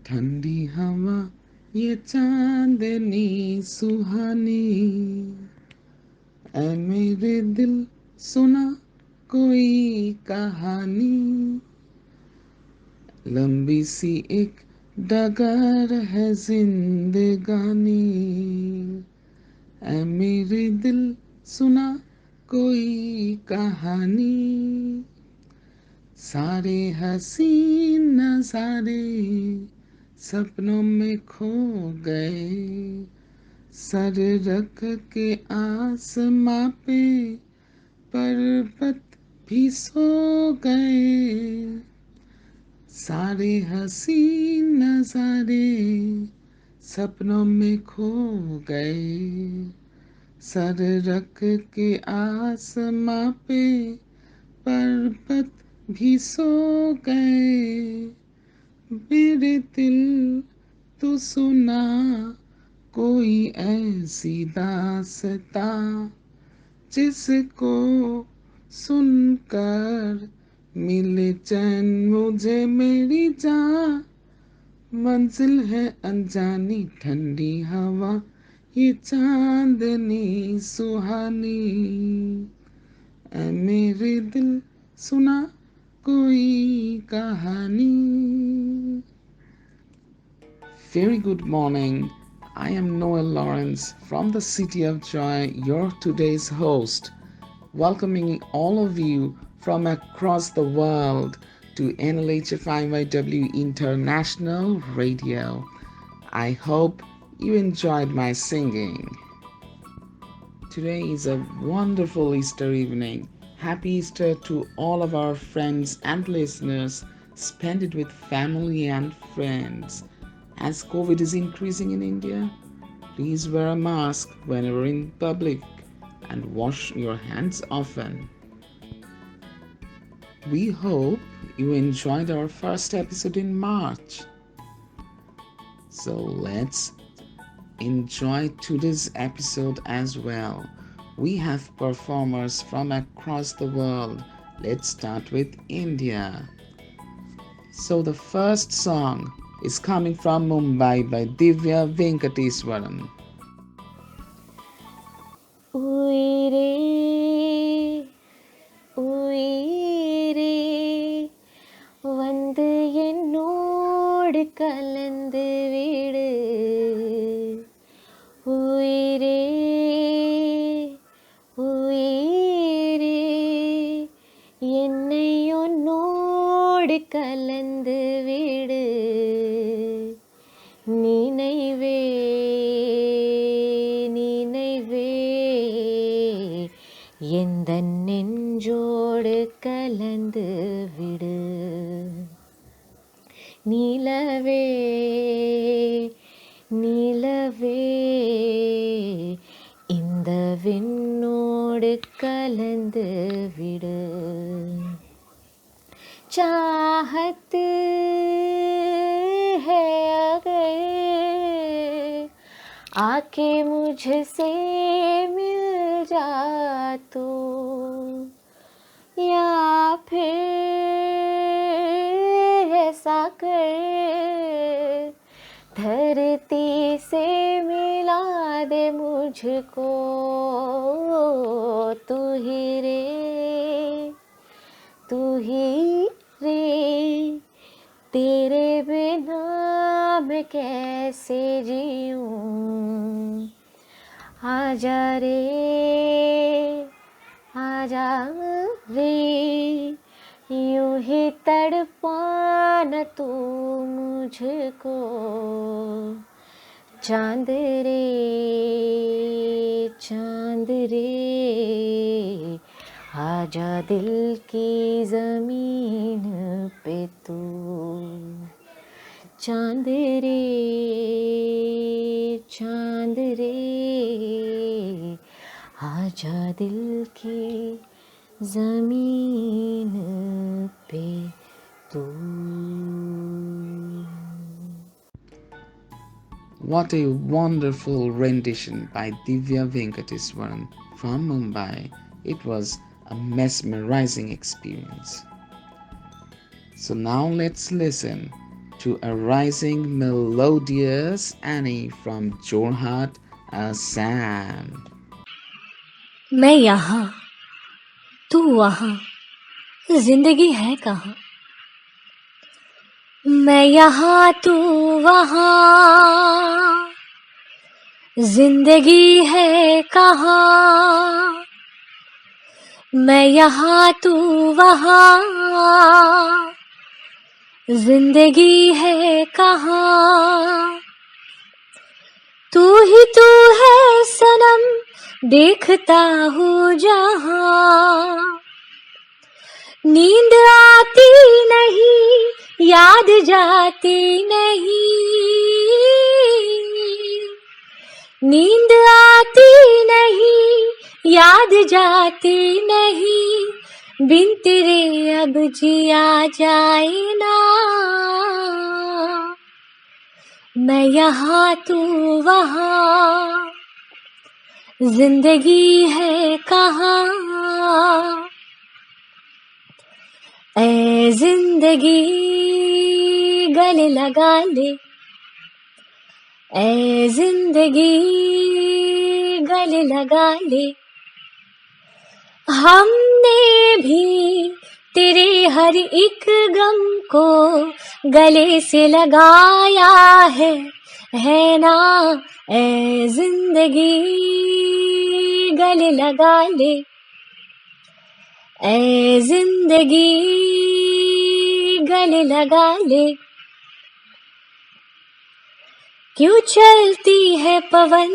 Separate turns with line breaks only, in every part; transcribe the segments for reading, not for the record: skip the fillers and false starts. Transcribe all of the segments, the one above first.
ठंडी हवा ये चांदनी सुहानी, ऐ मेरे दिल सुना कोई कहानी, लंबी सी एक डगर है जिंदगानी, ऐ मेरे दिल सुना कोई कहानी, सारे हसीन नजारे सपनों में खो गए, सर रख के आसमां पे पर्वत भी सो गए, सारे हसीन नजारे सपनों में खो गए, सर रख के आसमां पे पर्वत भी सो गए, मेरे दिल तो सुना कोई ऐसी दास्तां जिसको सुनकर मिले चैन मुझे मेरी जान, मंजिल है अनजानी ठंडी हवा ये चांदनी सुहानी, ऐ मेरे दिल सुना कोई कहानी. Very good morning. I am Noel Lawrence from the City of Joy, your today's host, welcoming all of you from across the world to NLHFIYW International Radio. I hope you enjoyed my singing. Today is a wonderful Easter evening. Happy Easter to all of our friends and listeners. Spend it with family and friends. As COVID is increasing in India, please wear a mask whenever in public and wash your hands often. We hope you enjoyed our first episode in March. So let's enjoy today's episode as well. We have performers from across the world. Let's start with India. So the first song is coming from Mumbai by Divya Venkateswaran.
Uire, uire, வந்து என்னோடு கலந்து விடு, உயிரே உயிரே என்னை உன்னோடு கலந்து விடு, நினைவே நினைவே எந்தன் நெஞ்சோடு கலந்து விடு, நிலவே நிலவே இந்த விண்ணோடு கலந்து விடு, चाहत है अगर आके मुझसे मिल जा तो, या फिर ऐसा कर धरती से मिला दे मुझको, तू ही रे तू ही रे, तेरे बिना मैं कैसे जीऊँ, आजा रे आजा रे, यूं ही तड़पाना तू मुझको, चांद रे आजा दिल की ज़मीन पे तू, चांद रे आजा दिल की ज़मीन पे तू.
What a wonderful rendition by Divya Venkateswaran from Mumbai. It was a mesmerizing experience. So now let's listen to a rising melodious Annie from Jorhat, Assam.
मैं यहाँ तू वहाँ जिंदगी है कहाँ मैं यहाँ तू वहाँ जिंदगी है कहाँ मैं यहाँ तू वहाँ जिंदगी है कहाँ तू ही तू है सनम देखता हूँ जहाँ नींद आती नहीं याद जाती नहीं नींद आती नहीं याद जाती नहीं बिन तेरे अब जिया जाए ना मैं यहाँ तू वहाँ जिंदगी है कहाँ ऐ जिंदगी गले लगा ले ऐ जिंदगी गले लगा ले हमने भी तेरे हर एक गम को गले से लगाया है ना ऐ जिंदगी गले लगा ले ऐ जिंदगी गले लगा ले क्यों चलती है पवन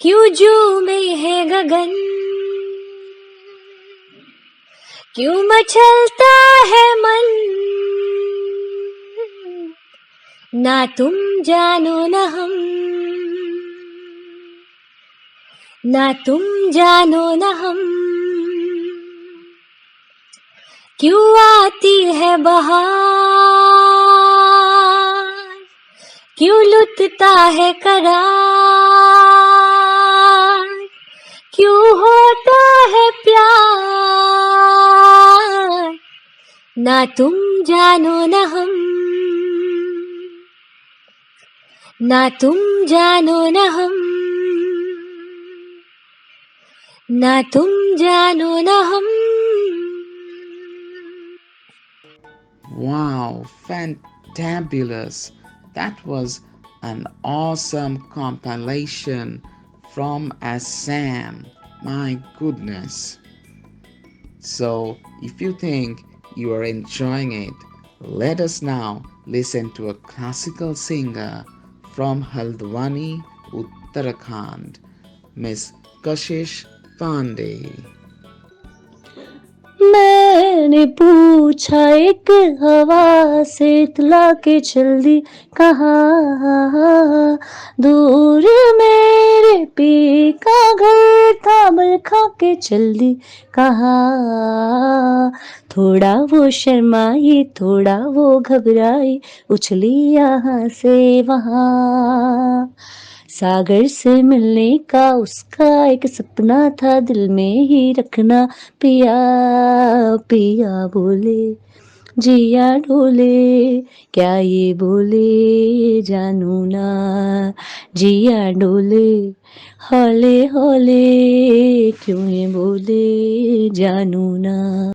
क्यों झूमे है गगन क्यों मचलता है मन ना तुम जानो न हम ना तुम जानो न हम क्यों आती है बहार क्यों लुटता है करार क्यों होता है प्यार ना तुम जानो न हम ना तुम जानो न हम ना तुम जानो न हम
Wow, fantabulous. That was an awesome compilation from Assam. My goodness. So, if you think you are enjoying it, let us now listen to a classical singer from Haldwani, Uttarakhand, Miss Kashish Pandey.
मैंने पूछा एक हवा से इतला के चल दी कहाँ दूर मेरे पी का घर था बल खा के चल दी कहाँ थोड़ा वो शर्माई थोड़ा वो घबराई उछली यहाँ से वहाँ सागर से मिलने का उसका एक सपना था दिल में ही रखना पिया पिया बोले जिया डोले क्या ये बोले जानू ना जिया डोले हौले हौले क्यों ये बोले जानू ना.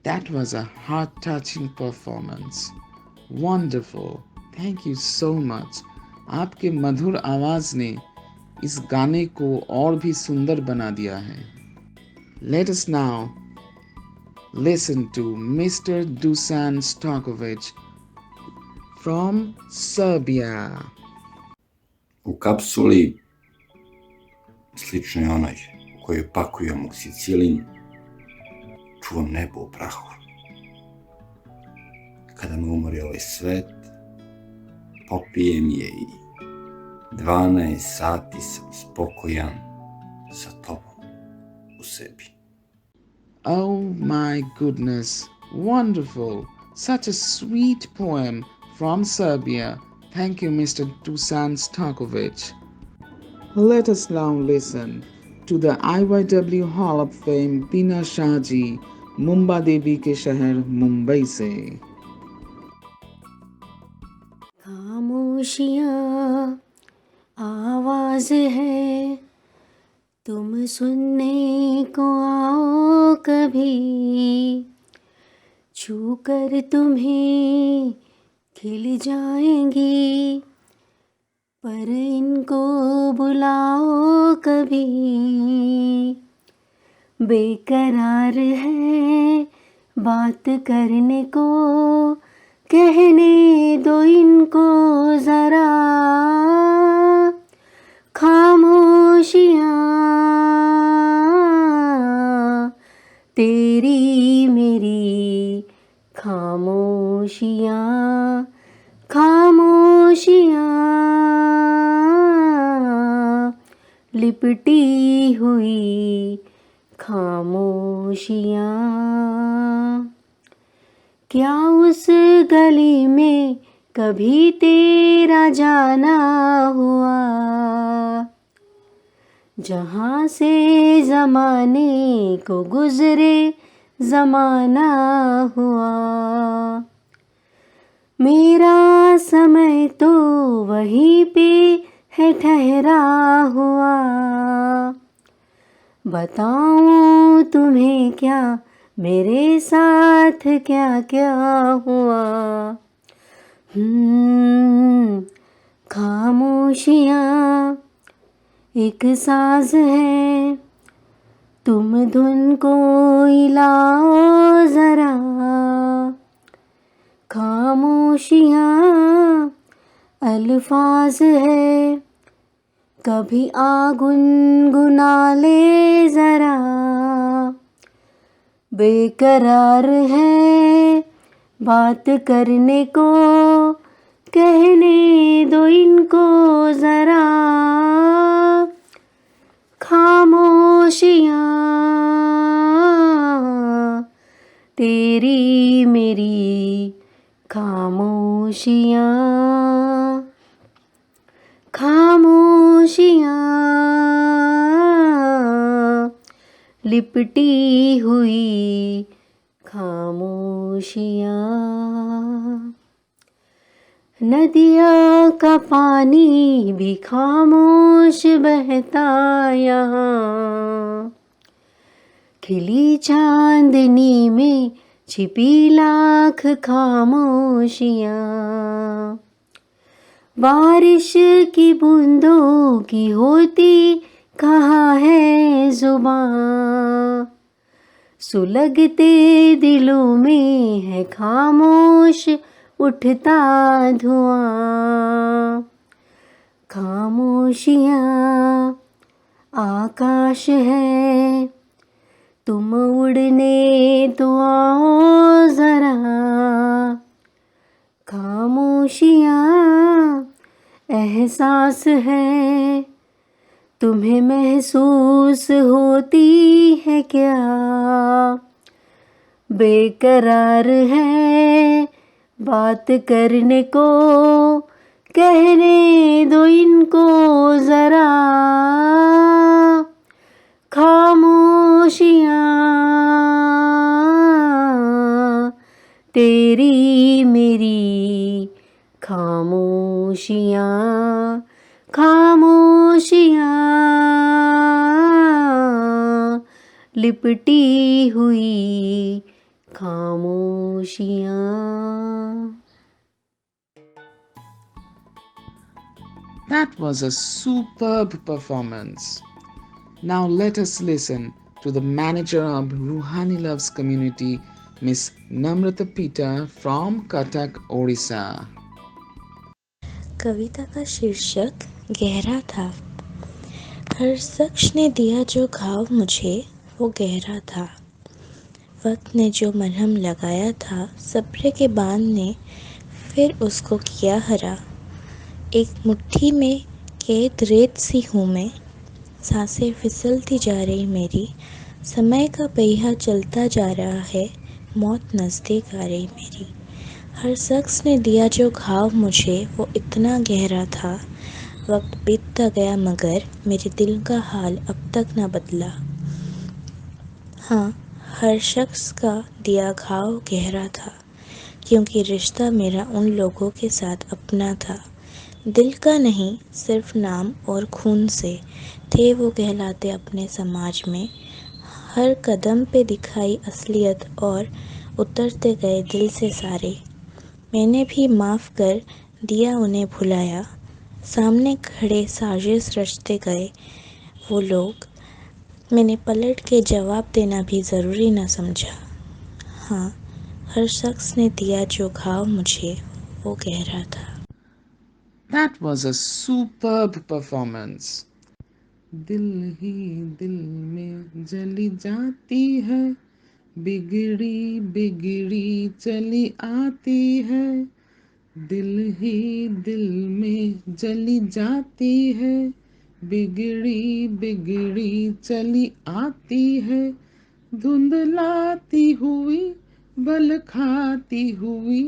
That was a heart-touching performance. Wonderful. Thank you so much. आपके मधुर आवाज ने इस गाने को और भी सुंदर बना दिया है. Let us now listen to Mr. Dusan Stojkovic from Serbia.
U kapsuli, sličnoj onoj u kojoj pakujem oksicilin, čuvam nebo u prahu. Kada me umori ovaj svet, popijem je i 12 sati sam spokojan sa tobom u sebi.
Oh my goodness, wonderful. Such a sweet poem from Serbia. Thank you, Mr. Dusan Stojkovic. Let us now listen to the IYW Hall of Fame Bina Shaji Mumba Devi के शहर मुंबई से।
खामोशियाँ आवाज है, तुम सुनने को आओ कभी, छू कर तुम्हें खिल जाएंगी, पर इनको बुलाओ कभी। बेकरार है बात करने को, कहने दो इनको ज़रा। खामोशियाँ तेरी मेरी, खामोशियाँ खामोशियाँ लिपटी हुई खामोशियाँ। क्या उस गली में कभी तेरा जाना हुआ, जहाँ से ज़माने को गुज़रे ज़माना हुआ। मेरा समय तो वहीं पे है ठहरा हुआ, बताऊं तुम्हें क्या मेरे साथ क्या क्या हुआ। खामोशियाँ एक साज है, तुम धुन को हिलाओ ज़रा। खामोशियाँ अल्फाज है, कभी आ गुनगुना ले ज़रा। बेकरार है बात करने को, कहने दो इनको ज़रा। खामोशियाँ तेरी मेरी, खामोशियाँ खामोशियाँ लिपटी हुई खामोशियाँ। नदिया का पानी भी खामोश बहता यहाँ, खिली चांदनी में छिपी लाख खामोशियाँ। बारिश की बूंदों की होती कहाँ है जुबां, सुलगते दिलों में है खामोश उठता धुआं। खामोशियाँ आकाश है, तुम उड़ने तो आओ ज़रा। खामोशियाँ एहसास है, तुम्हें महसूस होती है क्या। बेकरार है बात करने को, कहने दो इनको ज़रा। खामोशियाँ तेरी मेरी, खामोशियाँ खामोशियाँ लिपटी हुई खामोशियाँ।
That was a superb performance. Now let us listen to the manager of Ruhani Loves community, Miss Namrata Pita from Cuttack, Orissa.
कविता का शीर्षक गहरा था। हर शख्स ने दिया जो घाव मुझे, वो गहरा था। वक्त ने जो मरहम लगाया था, सब्र के बांध ने फिर उसको किया हरा। एक मुट्ठी में कैद रेत सी हूँ मैं, सांसें फिसलती जा रही मेरी। समय का पहिया चलता जा रहा है, मौत नज़दीक आ रही मेरी। हर शख्स ने दिया जो घाव मुझे, वो इतना गहरा था। वक्त बीतता गया मगर मेरे दिल का हाल अब तक ना बदला। हाँ, हर शख्स का दिया घाव गहरा था, क्योंकि रिश्ता मेरा उन लोगों के साथ अपना था। दिल का नहीं, सिर्फ नाम और खून से थे वो कहलाते अपने समाज में। हर कदम पे दिखाई असलियत और उतरते गए दिल से सारे। मैंने भी माफ़ कर दिया उन्हें भुलाया, सामने खड़े साजिश रचते गए वो लोग। मैंने पलट के जवाब देना भी ज़रूरी न समझा। हाँ, हर शख्स ने दिया जो घाव मुझे वो गहरा था।
That was a superb performance. दिल ही दिल में जली जाती है, बिगड़ी बिगड़ी चली आती है। दिल ही दिल में जली जाती है, बिगड़ी बिगड़ी चली आती है। धुंधलाती हुई बल खाती हुई,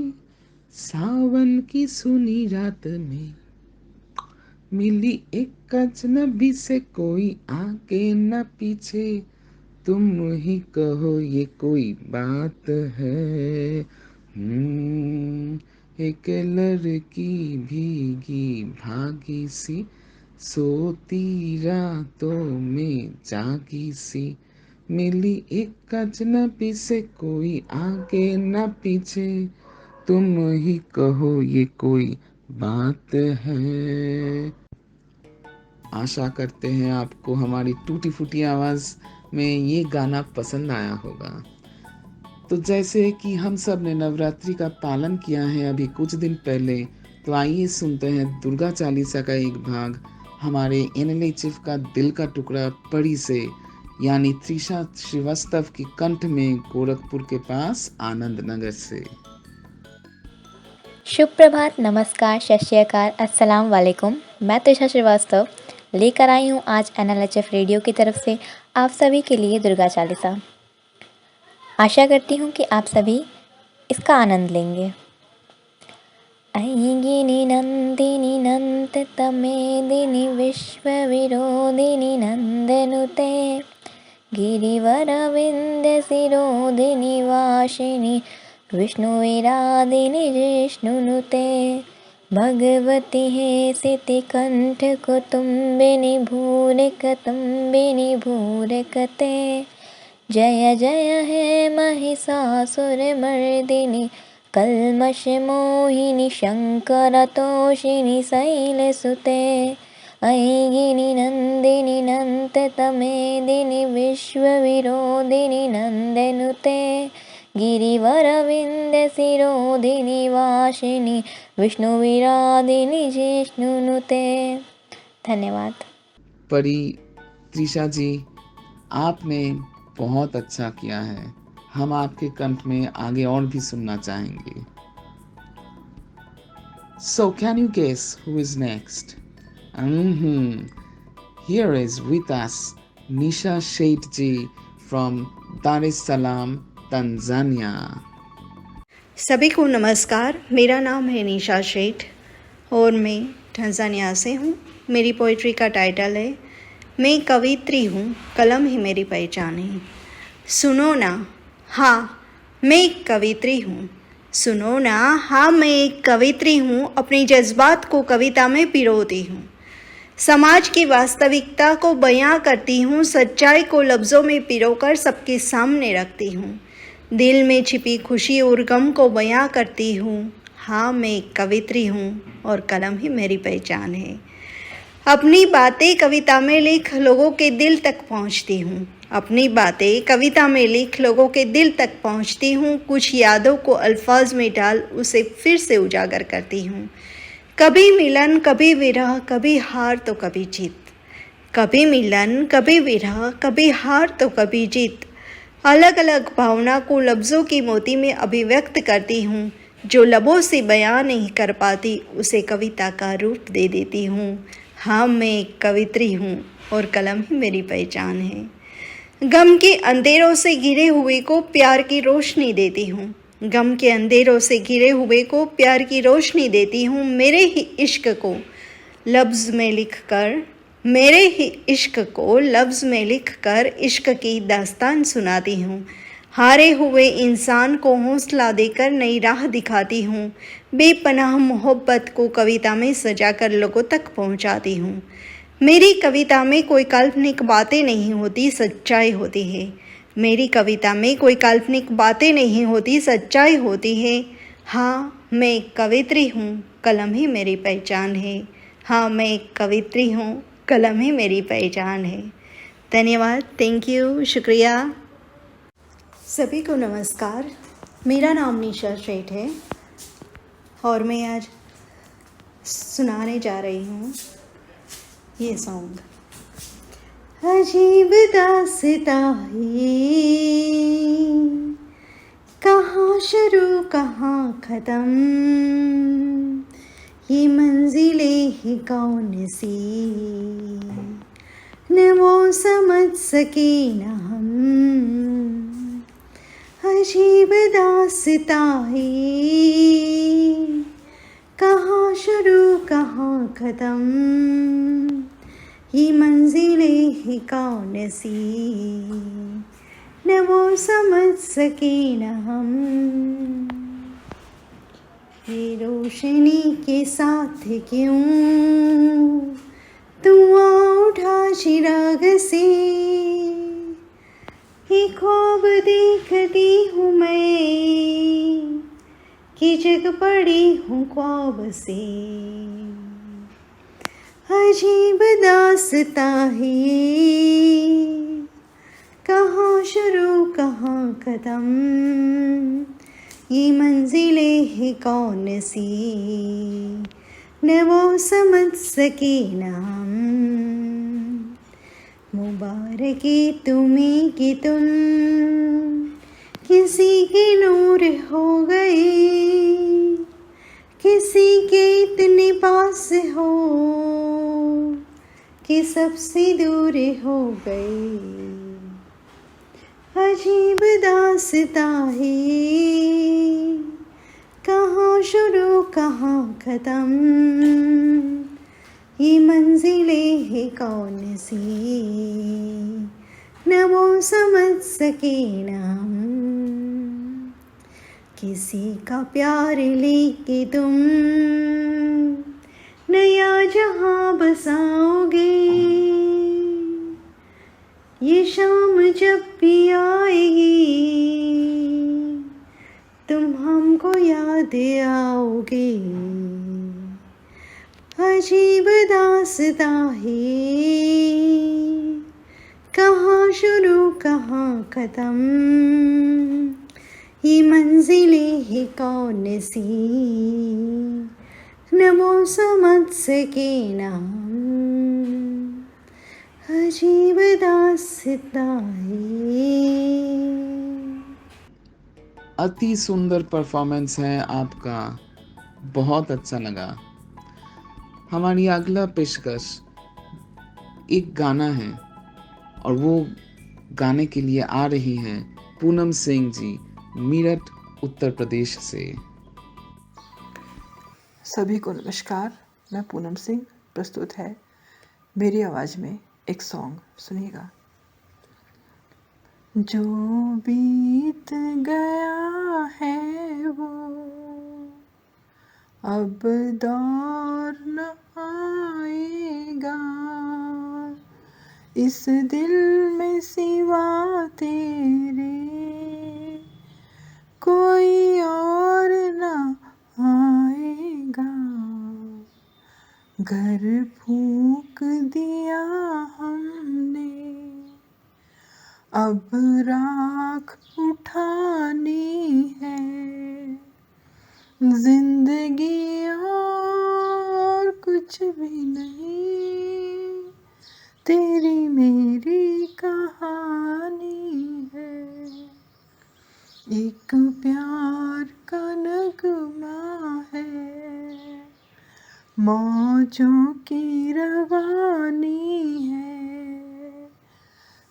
सावन की सुनी रात में मिली एक अजनबी से, कोई आगे न पीछे। तुम ही कहो ये कोई बात है। एक लड़की भीगी भागी सी, सोती रातों में जागी सी। मिली एक अजनबी से, कोई आगे न पीछे। तुम ही कहो ये कोई बात है। आशा करते हैं आपको हमारी टूटी फूटी आवाज़ में ये गाना पसंद आया होगा। तो जैसे कि हम सब ने नवरात्रि का पालन किया है अभी कुछ दिन पहले, तो आइए सुनते हैं दुर्गा चालीसा का एक भाग हमारे एनएलए चीफ का दिल का टुकड़ा परी से, यानी त्रिशा श्रीवास्तव की कंठ में, गोरखपुर के पास आनंद नगर से।
शुभ प्रभात, नमस्कार, सत श्री अकाल, अस्सलाम वालेकुम। मैं त्रिशा श्रीवास्तव लेकर आई हूँ आज एनएलएचएफ रेडियो की तरफ से आप सभी के लिए दुर्गा चालीसा। आशा करती हूँ कि आप सभी इसका आनंद लेंगे। ऐगिनी नंदिनी नंद तमेदिनी विश्व विरोधिनी नंदनुते, गिरिवर विंध्य सिरोधिनी वासिनी विष्णुविरादिनी जिष्णुनुते। भगवती हे सिति कंठ कुटुम्बिनी भूरिकतुम्बिनी भूरिकते। जय जय हे महिषासुरमर्दिनी कल्मष मोहिनी शंकरतोषिनी शैलसुते। ऐगिनी नंदिनी नंद तमेदिनी विश्व विरोधिनी नंदनुते, गिरिवर विंध्य सिरोधिनी वासिनी विष्णुविरादिनी जिष्णुनुते। धन्यवाद।
परी त्रिशा जी, आपने बहुत अच्छा किया है। हम आपके कंठ में आगे और भी सुनना चाहेंगे। So can you guess who is next? Here is with us Nisha Sheikh ji from Dar es Salaam, Tanzania.
सभी को नमस्कार। मेरा नाम है निशा शेठ और मैं टंजानिया से हूँ। मेरी पोइट्री का टाइटल है मैं कवित्री हूँ, कलम ही मेरी पहचान है। सुनो ना, हाँ मैं एक कवित्री हूँ। सुनो ना, हाँ मैं एक कवित्री हूँ। अपने जज्बात को कविता में पिरोती हूँ, समाज की वास्तविकता को बयां करती हूँ, सच्चाई को लफ्ज़ों में पिरोकर सबके सामने रखती हूँ, दिल में छिपी खुशी और गम को बयां करती हूँ। हाँ मैं एक कवित्री हूँ और कलम ही मेरी पहचान है। अपनी बातें कविता में लिख लोगों के दिल तक पहुँचती हूँ। अपनी बातें कविता में लिख लोगों के दिल तक पहुँचती हूँ। कुछ यादों को अल्फाज में डाल उसे फिर से उजागर करती हूँ। कभी मिलन कभी विरह, कभी हार तो कभी जीत। कभी मिलन कभी विरह, कभी हार तो कभी जीत। अलग अलग भावना को लफ्ज़ों की मोती में अभिव्यक्त करती हूँ। जो लबों से बयां नहीं कर पाती उसे कविता का रूप दे देती हूँ। हाँ मैं एक कवित्री हूँ और कलम ही मेरी पहचान है। गम के अंधेरों से घिरे हुए को प्यार की रोशनी देती हूँ। गम के अंधेरों से घिरे हुए को प्यार की रोशनी देती हूँ। मेरे ही इश्क को लफ्ज़ में लिखकर, मेरे ही इश्क को लफ्ज़ में लिखकर इश्क की दास्तान सुनाती हूँ। हारे हुए इंसान को हौसला देकर नई राह दिखाती हूँ। बेपनाह मोहब्बत को कविता में सजाकर लोगों तक पहुँचाती हूँ। मेरी कविता में कोई काल्पनिक बातें नहीं होती, सच्चाई होती है। मेरी कविता में कोई काल्पनिक बातें नहीं होती, सच्चाई होती है। हाँ, मैं एक कवित्री हूँ, कलम ही मेरी पहचान है। हाँ, मैं एक कवित्री हूँ, कलम ही मेरी पहचान है। धन्यवाद, थैंक यू, शुक्रिया। सभी को नमस्कार। मेरा नाम निशा शेठ है और मैं आज सुनाने जा रही हूँ ये सॉन्ग। अजीब दास्तां ये, कहाँ शुरू कहाँ ख़त्म, ये मंजिलें ही कौन सी, न वो समझ सके न हम। अजीब दास्तां ये, कहाँ शुरू कहाँ ख़त्म, ये मंजिलें ही कौन सी, न वो समझ सके न हम। ये रोशनी के साथ क्यों धुआं उठा चिराग से, ये ख्वाब देखती हूँ मैं कि जग पड़ी हूँ ख्वाब से। अजीब दास्तां है ये, कहाँ शुरू कहाँ ख़त्म, ये मंजिलें है कौन सी, न वो समझ सके न हम। मुबारक तुम्हें कि तुम किसी के नूर हो गए, किसी के इतने पास हो कि सबसे दूर हो गए। अजीब दास्तां है ये, कहाँ शुरू कहाँ ख़त्म, ये मंजिलें है कौन सी, न वो समझ सके न हम। किसी का प्यार लेके तुम नया जहां बसाओगे, ये शाम जब भी आएगी तुम हमको याद आओगे। अजीब दास्तां है ये, कहाँ शुरू कहाँ ख़त्म, ये मंजिलें है कौन सी, न वो समझ सके न हम। अजीब दास्तां है ये।
अति सुंदर परफॉर्मेंस है आपका, बहुत अच्छा लगा। हमारी अगला पेशकश एक गाना है और वो गाने के लिए आ रही हैं पूनम सिंह जी, मेरठ उत्तर प्रदेश से।
सभी को नमस्कार। मैं पूनम सिंह, प्रस्तुत है मेरी आवाज़ में एक सॉन्ग, सुनिएगा। जो बीत गया है वो अब दौर न आएगा, इस दिल में सिवा तेरे कोई और न आएगा। घर फूंक दिया हमने, अब राख उठानी है, जिंदगी और कुछ भी नहीं, तेरी मेरी कहानी है। एक प्यार का नगमा है, मौजों की रवानी है,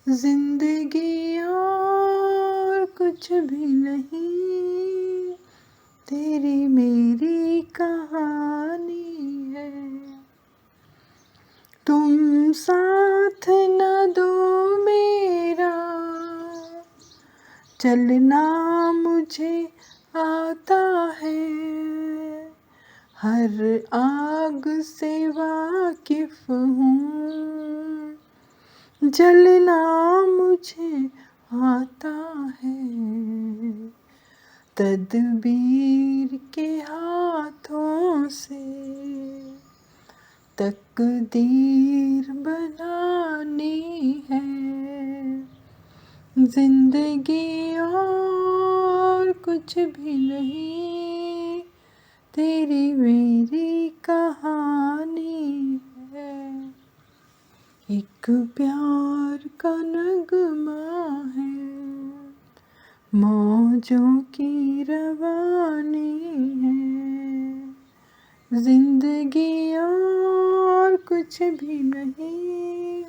जिंदगी और कुछ भी नहीं, तेरी मेरी कहानी है। तुम साथ न दो मेरा, जलना मुझे आता है, हर आग से वाकिफ हूँ। जलना मुझे आता है, तदबीर के हाथों से तकदीर बनानी है। जिंदगी और कुछ भी नहीं, तेरी मेरी कहानी है। एक प्यार का नगमा है, मौजों की रवानी है। जिंदगी और कुछ भी नहीं,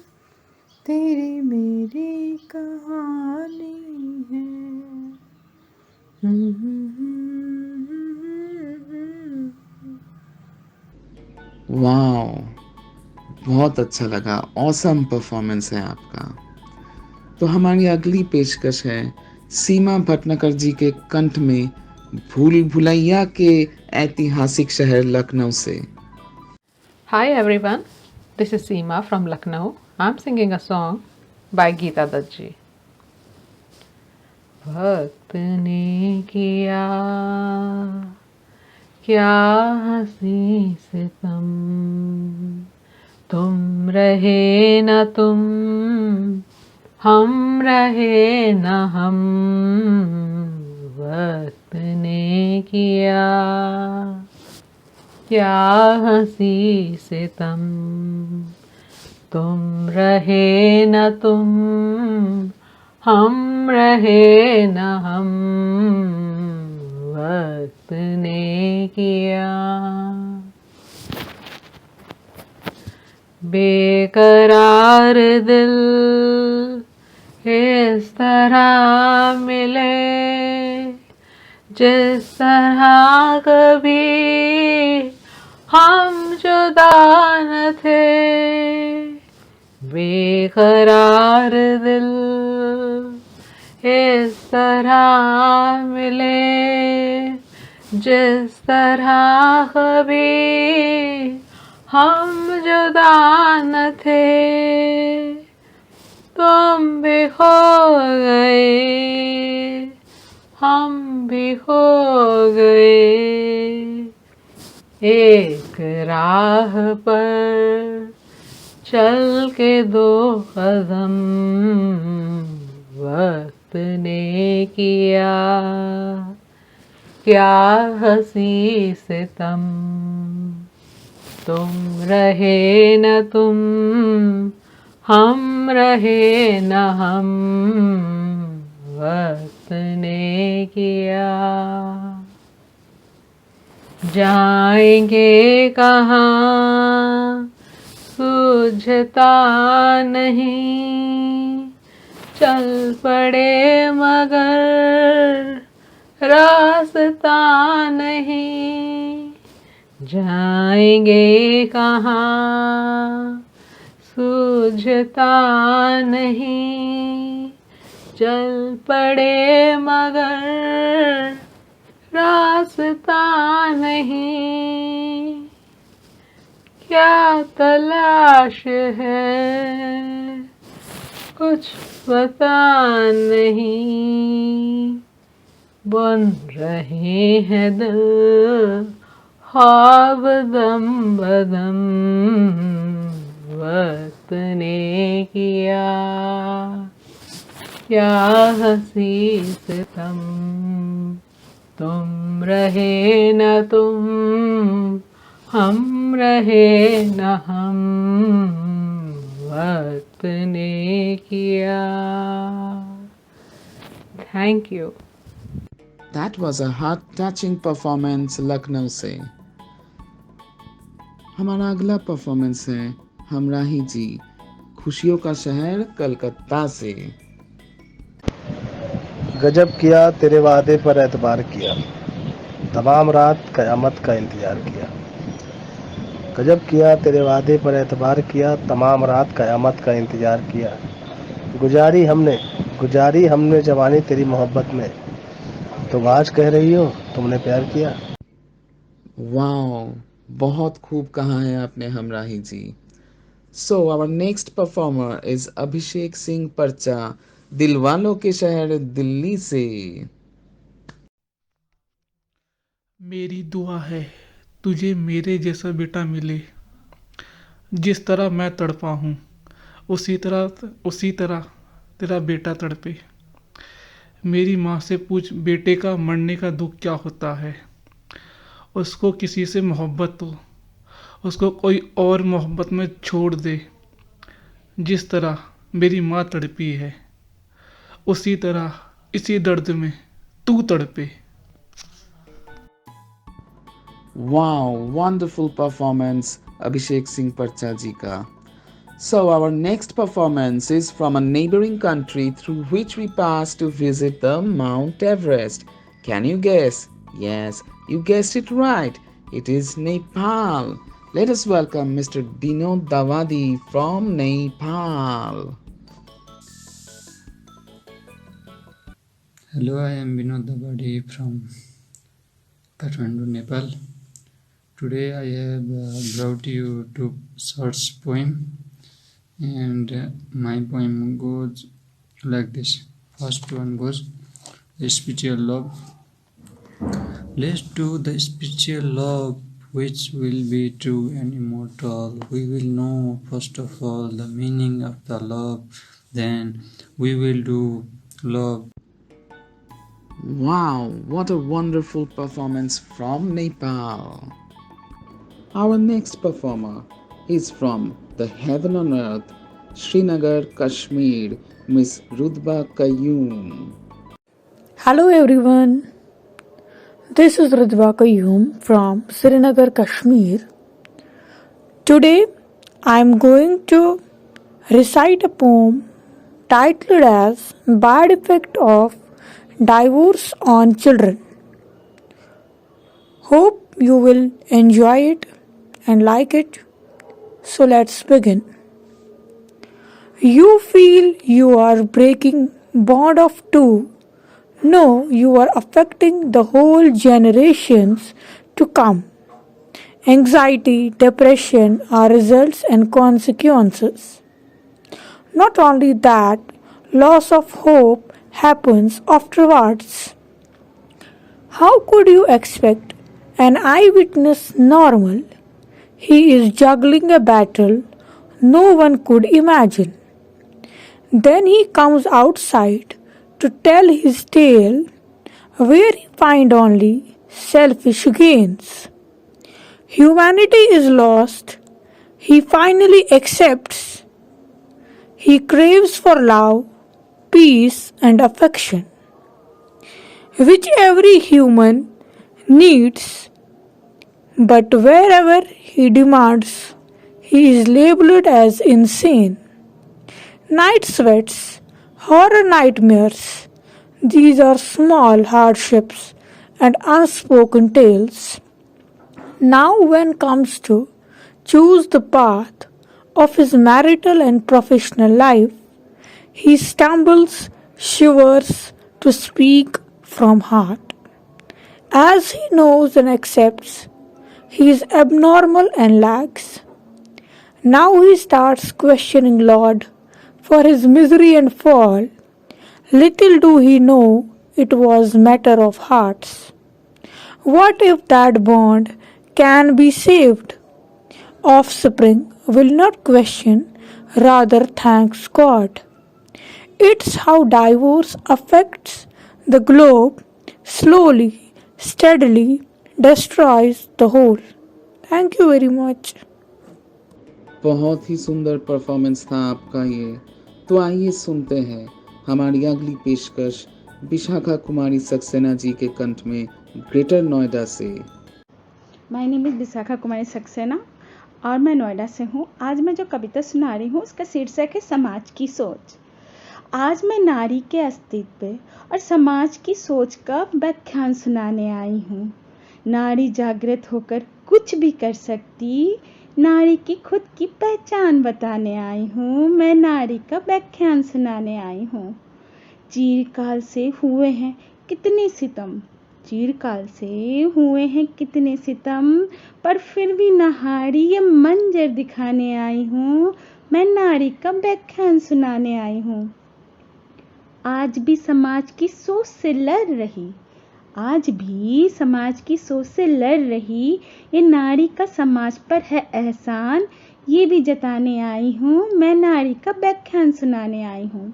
तेरी मेरी कहानी है।
वाओ, बहुत अच्छा लगा। ऑसम परफॉर्मेंस है आपका। तो हमारी अगली पेशकश है सीमा भटनागर जी के कंठ में भूल भुलैया के ऐतिहासिक शहर लखनऊ से।
Hi everyone, this is Seema from Lucknow. I'm singing a song by Geeta Dutt ji. वक्त ने किया क्या हंसी सितम, तुम रहे न तुम, हम रहे न हम। वक्त ने किया क्या हंसी सितम, तुम रहे न तुम, हम रहे न हम। वक्त ने किया बेकरार दिल इस तरह मिले, जिस तरह कभी हम जुदा न थे। बेकरार दिल इस तरह मिले, जिस तरह कभी हम जुदा न थे। तुम भी खो गए, हम भी खो गए, एक राह पर चल के दो कदम। वक्त ने किया क्या हंसी सितम, तुम रहे न तुम, हम रहे न हम। वक्त ने किया जाएंगे कहाँ सूझता नहीं, चल पड़े मगर रास्ता नहीं। जाएंगे कहाँ सूझता नहीं, चल पड़े मगर रास्ता नहीं। क्या तलाश है कुछ पता नहीं, बन रहे हैं दिल ख्वाब दम बदम। वक्त ने किया क्या हंसी सितम, तुम रहे न तुम, हम रहे न हम। वक्त ने किया। Thank you.
That was a heart-touching performance Lucknow से। हमारा अगला परफॉर्मेंस है हमराही जी, खुशियों का शहर कलकत्ता से।
गजब किया तेरे वादे पर एतबार किया, तमाम रात क़यामत का इंतज़ार किया। गजब किया तेरे वादे पर एतबार किया, तमाम रात क़यामत का इंतज़ार किया। गुजारी हमने गुजारी हमने जवानी तेरी मोहब्बत में, तुम आज कह रही हो तुमने प्यार किया।
वाओ, बहुत खूब कहा है आपने Humrahi ji. So our next performer is Abhishek Singh Parcha, दिलवालों के शहर दिल्ली से।
मेरी दुआ है तुझे मेरे जैसा बेटा मिले, जिस तरह मैं तड़पा हूँ उसी तरह तेरा बेटा तड़पे। मेरी माँ से पूछ बेटे का मरने का दुख क्या होता है। उसको किसी से मोहब्बत हो, उसको कोई और मोहब्बत में छोड़ दे। जिस तरह मेरी माँ तड़पी है, उसी तरह इसी दर्द में तू तड़पे।
वाओ, वंडरफुल परफॉर्मेंस अभिषेक सिंह परचा जी का। So our next performance is from a neighboring country through which we pass to visit the Mount Everest. Can you guess? Yes, you guessed it right. It is Nepal. Let us welcome Mr. Dino Dawadi from Nepal.
Hello, I am Vinod Dawadi from Kathmandu, Nepal. Today I have brought you two short poem, and my poem goes like this. First one goes, spiritual love. Let's do the spiritual love which will be true and immortal. We will know first of all the meaning of the love, then we will do love.
Wow, what a wonderful performance from Nepal. Our next performer is from the heaven on earth, Srinagar, Kashmir, Miss Rudba Qayyum.
Hello everyone, this is Rudba Qayyum from Srinagar, Kashmir. Today I am going to recite a poem titled as Bad Effect of Divorce on Children. Hope you will enjoy it and like it. So let's begin. You feel you are breaking bond of two. No, you are affecting the whole generations to come. Anxiety, depression are results and consequences. Not only that, loss of hope happens afterwards. How could you expect an eyewitness normal? He is juggling a battle no one could imagine. Then he comes outside to tell his tale, where he find only selfish gains. Humanity is lost. He finally accepts. He craves for love, peace and affection, which every human needs. But wherever he demands, he is labeled as insane. Night sweats, horror nightmares, these are small hardships and unspoken tales. Now when comes to choose the path of his marital and professional life, he stumbles, shivers to speak from heart. As he knows and accepts, he is abnormal and lacks. Now he starts questioning Lord for his misery and fall. Little do he know it was matter of hearts. What if that bond can be saved? Offspring will not question, rather thanks God. It's how divorce affects the globe, slowly, steadily destroys the whole. Thank you very much.
बहुत ही सुंदर performance था आपका ये। तो आइए सुनते हैं हमारी अगली पेशकश विशाखा कुमारी सक्सेना जी के कंठ में ग्रेटर नोएडा से।
माय नेम इज़ विशाखा कुमारी सक्सेना और मैं नोएडा से हूँ। आज मैं जो कविता सुना रही हूँ उसका शीर्षक है समाज की सोच। आज मैं नारी के अस्तित्व और समाज की सोच का व्याख्यान सुनाने आई हूँ। नारी जागृत होकर कुछ भी कर सकती, नारी की खुद की पहचान बताने आई हूँ। मैं नारी का व्याख्यान सुनाने आई हूँ। चीरकाल से हुए हैं कितने सितम, चीरकाल से हुए हैं कितने सितम, पर फिर भी नारी ये मंजर दिखाने आई हूँ, मैं नारी का व्याख्यान सुनाने आई हूँ। आज भी समाज की सोच से लड़ रही, आज भी समाज की सोच से लड़ रही ये नारी का समाज पर है एहसान, ये भी जताने आई हूँ, मैं नारी का व्याख्यान सुनाने आई हूँ।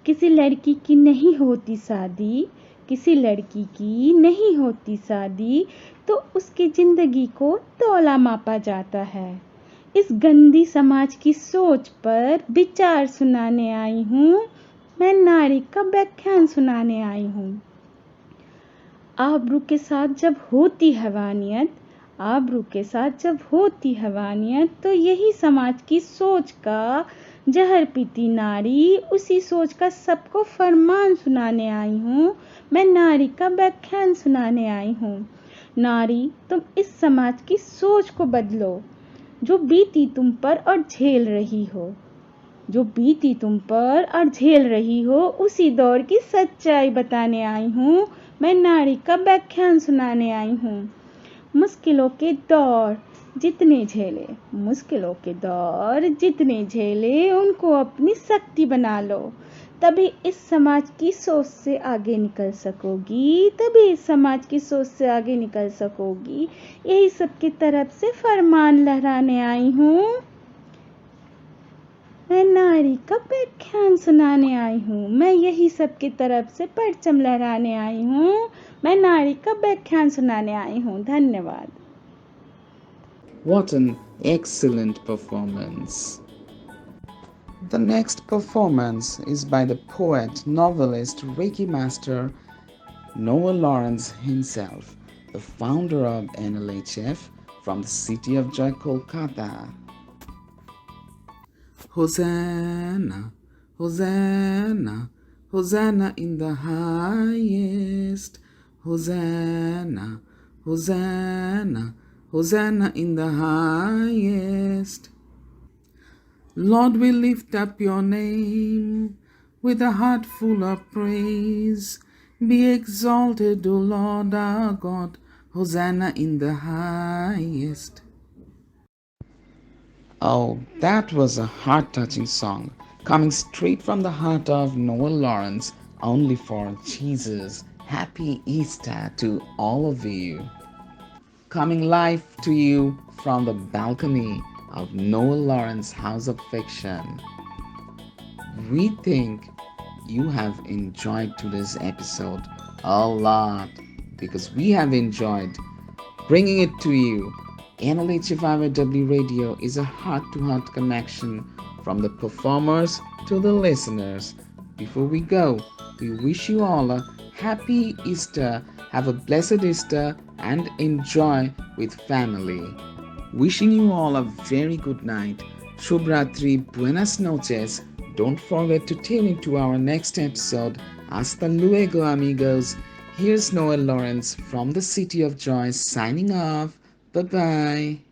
किसी लड़की की नहीं होती शादी, किसी लड़की की नहीं होती शादी, तो उसकी ज़िंदगी को तौला मापा जाता है। इस गंदी समाज की सोच पर विचार सुनाने आई हूँ, मैं नारी का व्याख्यान सुनाने आई हूँ। आबरू के साथ जब होती हैवानियत, आबरू के साथ जब होती हैवानियत, तो यही समाज की सोच का जहर पीती नारी, उसी सोच का सबको फरमान सुनाने आई हूँ, मैं नारी का व्याख्यान सुनाने आई हूँ। नारी तुम इस समाज की सोच को बदलो, जो बीती तुम पर और झेल रही हो, जो बीती तुम पर और झेल रही हो, उसी दौर की सच्चाई बताने आई हूँ, मैं नारी का व्याख्यान सुनाने आई हूँ। मुश्किलों के दौर जितने झेले, मुश्किलों के दौर जितने झेले, उनको अपनी शक्ति बना लो, तभी इस समाज की सोच से आगे निकल सकोगी, तभी इस समाज की सोच से आगे निकल सकोगी। यही सबकी तरफ से फरमान लहराने आई हूँ, मैं नारी का व्याख्यान सुनाने आई हूँ। मैं यही सबकी तरफ से परचम लहराने आई हूँ, मैं नारी का व्याख्यान सुनाने आई हूँ। धन्यवाद।
What an excellent performance. The next performance is by the poet, novelist, Reiki master Noel Lawrence himself, the founder of NLHF from the City of Joy, Kolkata. Hosanna, Hosanna, Hosanna in the highest. Hosanna, Hosanna, Hosanna in the highest. Lord, we lift up your name with a heart full of praise. Be exalted, O Lord our God. Hosanna in the highest. Oh, that was a heart-touching song, coming straight from the heart of Noel Lawrence, only for Jesus. Happy Easter to all of you. Coming live to you from the balcony of Noel Lawrence House of Fiction. We think you have enjoyed today's episode a lot, because we have enjoyed bringing it to you. NLHFIW Radio is a heart-to-heart connection from the performers to the listeners. Before we go, we wish you all a happy Easter. Have a blessed Easter and enjoy with family. Wishing you all a very good night. Shubhratri, buenas noches. Don't forget to tune into our next episode. Hasta luego, amigos. Here's Noel Lawrence from the City of Joy signing off. Bye-bye.